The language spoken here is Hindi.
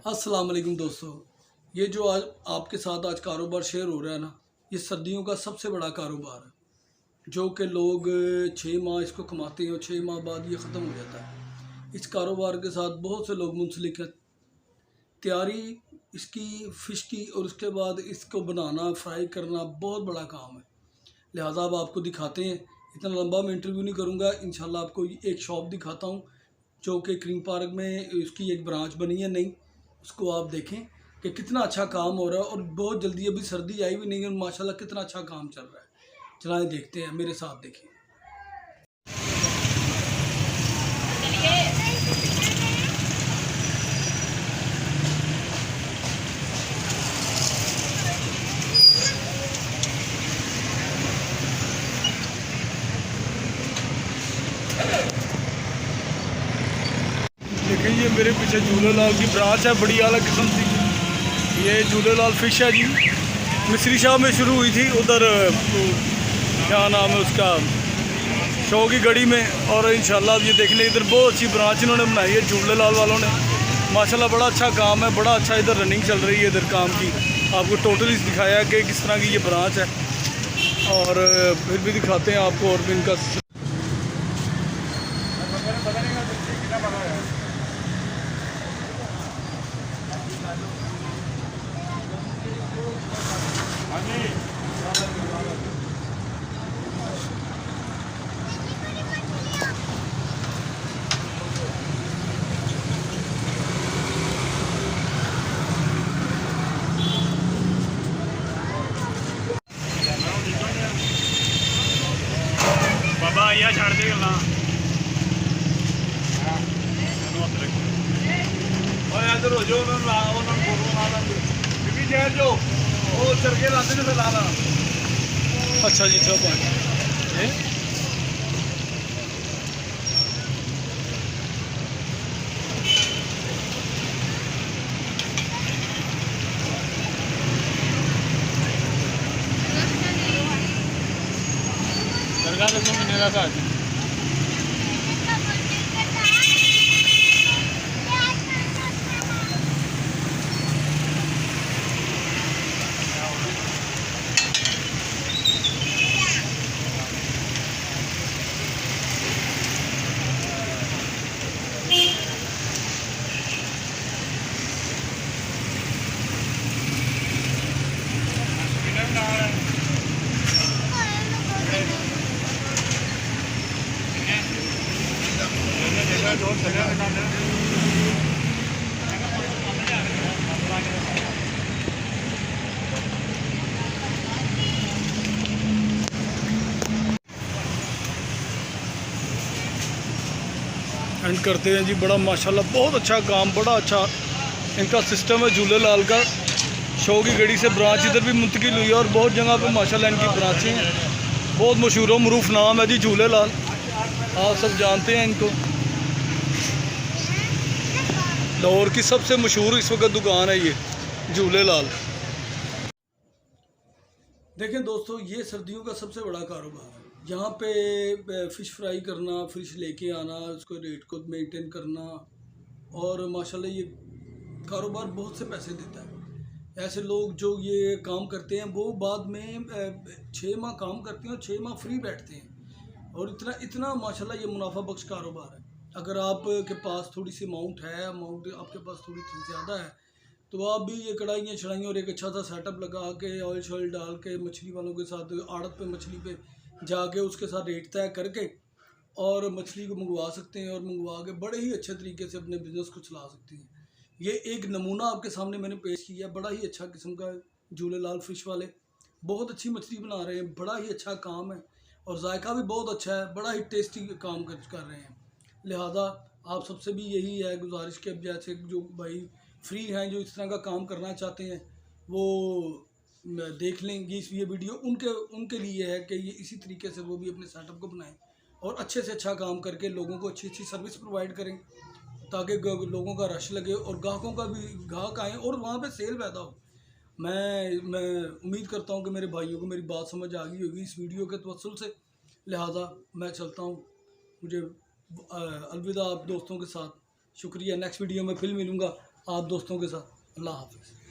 अस्सलाम वालेकुम दोस्तों। ये जो आज आपके साथ आज कारोबार शेयर हो रहा है ना, ये सर्दियों का सबसे बड़ा कारोबार है जो कि लोग 6 माह इसको कमाते हैं और 6 माह बाद ये ख़त्म हो जाता है। इस कारोबार के साथ बहुत से लोग मुंसलिक हैं। तैयारी इसकी फ़िश की और उसके बाद इसको बनाना फ्राई करना बहुत बड़ा काम है। लिहाजा अब आपको दिखाते हैं। इतना लंबा मैं इंटरव्यू नहीं करूँगा, इंशाल्लाह आपको एक शॉप दिखाता हूँ जो कि क्रीम पार्क में उसकी एक ब्रांच बनी है नई। उसको आप देखें कि कितना अच्छा काम हो रहा है और बहुत जल्दी अभी सर्दी आई भी नहीं है और माशाल्लाह कितना अच्छा काम चल रहा है। चलाएं देखते हैं, मेरे साथ देखिए। देखिए ये मेरे पीछे झूलेलाल की ब्रांच है, बड़ी आला किस्म की। ये झूलेलाल फिश है जी, मिस्री शाह में शुरू हुई थी, उधर क्या नाम है उसका, शो की गड़ी में। और इंशाल्लाह अब ये देखने इधर बहुत अच्छी ब्रांच इन्होंने बनाई है झूलेलाल वालों ने। माशाल्लाह बड़ा अच्छा काम है, बड़ा अच्छा इधर रनिंग चल रही है इधर काम की। आपको टोटली दिखाया कि किस तरह की ये ब्रांच है और फिर भी दिखाते हैं आपको और भी इनका। बाबा आइया छड़ दे गल्लां इधर हो जाओ फोटो ला क्योंकि जहर जो वो चरखे लाते ने ला ला। अच्छा जी, सब दरगाह तो महीने का था। एंड करते हैं जी। बड़ा माशाल्लाह बहुत अच्छा काम, बड़ा अच्छा इनका सिस्टम है झूलेलाल का। शो की गड़ी से ब्रांच इधर भी मुंतकिल हुई है और बहुत जगह पे माशाल्लाह इनकी ब्रांचें हैं। बहुत मशहूर व मरूफ नाम है जी झूलेलाल, आप सब जानते हैं इनको। लाहौर की सबसे मशहूर इस वक्त दुकान है ये झूलेलाल। देखें दोस्तों, ये सर्दियों का सबसे बड़ा कारोबार है। यहाँ पे फ़िश फ्राई करना, फ़िश लेके आना, उसको रेट को मेंटेन करना और माशाल्लाह ये कारोबार बहुत से पैसे देता है। ऐसे लोग जो ये काम करते हैं वो बाद में 6 माह काम करते हैं और 6 माह फ्री बैठते हैं और इतना इतना माशाल्लाह ये मुनाफा बख्श कारोबार है। अगर आपके पास थोड़ी सी अमाउंट आपके पास थोड़ी ज़्यादा है तो आप भी ये कढ़ाइयाँ छड़ाइयाँ और एक अच्छा सा सेटअप लगा के ऑयल शॉयल डाल के मछली वालों के साथ आड़त पे मछली पे जाके उसके साथ रेट तय करके और मछली को मंगवा सकते हैं और मंगवा के बड़े ही अच्छे तरीके से अपने बिज़नेस को चला सकते हैं। ये एक नमूना आपके सामने मैंने पेश किया, बड़ा ही अच्छा किस्म का झूलेलाल फ़िश वाले बहुत अच्छी मछली बना रहे हैं, बड़ा ही अच्छा काम है और जायका भी बहुत अच्छा है, बड़ा ही टेस्टी काम कर रहे हैं। लिहाजा आप सबसे भी यही है गुजारिश कि अब जैसे जो भाई फ्री हैं, जो इस तरह का काम करना चाहते हैं, वो देख लेंगे इस ये वीडियो। उनके उनके लिए है कि ये इसी तरीके से वो भी अपने सेटअप को बनाएं और अच्छे से अच्छा काम करके लोगों को अच्छी अच्छी सर्विस प्रोवाइड करें ताकि लोगों का रश लगे और ग्राहकों का भी ग्राहक आएँ और वहाँ पे सेल पैदा हो। मैं उम्मीद करता हूँ कि मेरे भाइयों को मेरी बात समझ आ गई होगी इस वीडियो के तवस्सुल से। लिहाजा मैं चलता हूँ, मुझे अलविदा आप दोस्तों के साथ। शुक्रिया, नेक्स्ट वीडियो में फिर मिलूँगा। आप दोस्तों के साथ। अल्लाह हाफिज़।